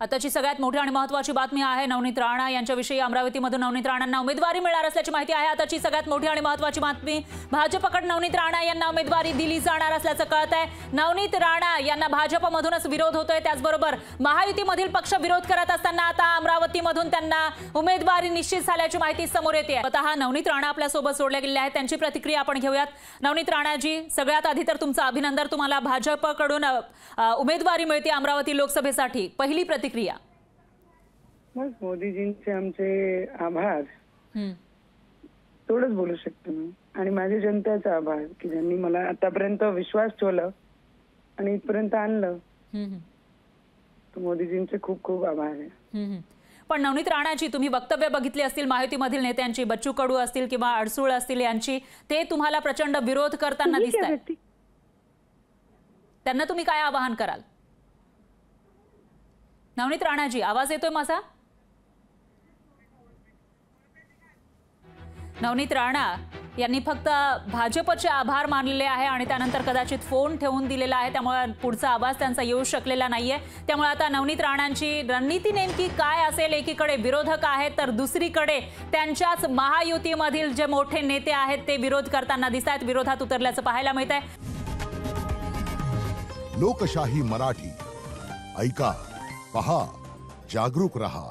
आताची सगळ्यात मोठी आणि महत्त्वाची बातमी आहे नवनीत राणा यांच्याविषयी। अमरावतीमधून नवनीत राणांना उमेदवारी मिळणार असल्याची माहिती आहे। आताची सगळ्यात मोठी आणि महत्त्वाची बातमी, भाजपकडे नवनीत राणा यांना उमेदवारी दिली जाणार असल्याचं कळत आहे। नवनीत राणा यांना भाजपमधूनच विरोध होतोय, त्याचबरोबर महायुतीमधील पक्ष विरोध करत असताना आता अमरावतीमधून त्यांना उमेदवारी निश्चित झाल्याची माहिती समोर येते। स्वतः नवनीत राणा आपल्या सोबत जोडल्या गेल्या आहेत, त्यांची प्रतिक्रिया आपण घेऊयात। नवनीत राणाजी, सगळ्यात आधी तर तुमचं अभिनंदन, तुम्हाला भाजपकडून उमेदवारी मिळते अमरावती लोकसभेसाठी। पहिली प्रतिक्रिया। बस मोदीजींचे आमचे आभार, थोडंच बोलू शकतो मी। आणि माझ्या जनतेचा आभार की ज्यांनी मला आतापर्यंत विश्वास ठेवला आणि इथपर्यंत आणलं। मोदीजींचे खूप खूप आभार आहे। पण नवनीत राणाजी, तुम्ही वक्तव्य बघितली असतील महायुतीमधील नेत्यांची, बच्चू कडू असतील किंवा अडसूळ असतील यांची, ते तुम्हाला प्रचंड विरोध करताना दिसतात। त्यांना तुम्ही काय आवाहन कराल? नवनीत राणाजी, आवाज येतोय माझा? नवनीत राणा यांनी फक्त भाजपचे आभार मानलेले आहे आणि त्यानंतर कदाचित फोन ठेवून दिलेला आहे, त्यामुळे पुढचा आवाज त्यांचा येऊ शकलेला नाहीये। त्यामुळे आता नवनीत राणांची रणनीती नेमकी काय असेल? एकीकडे विरोधक आहेत तर दुसरीकडे त्यांच्याच महायुतीमधील जे मोठे नेते आहेत ते विरोध करताना दिसतात, विरोधात उतरल्याचं पाहायला मिळतंय। लोकशाही मराठी ऐका, पहा, जागरूक रहा।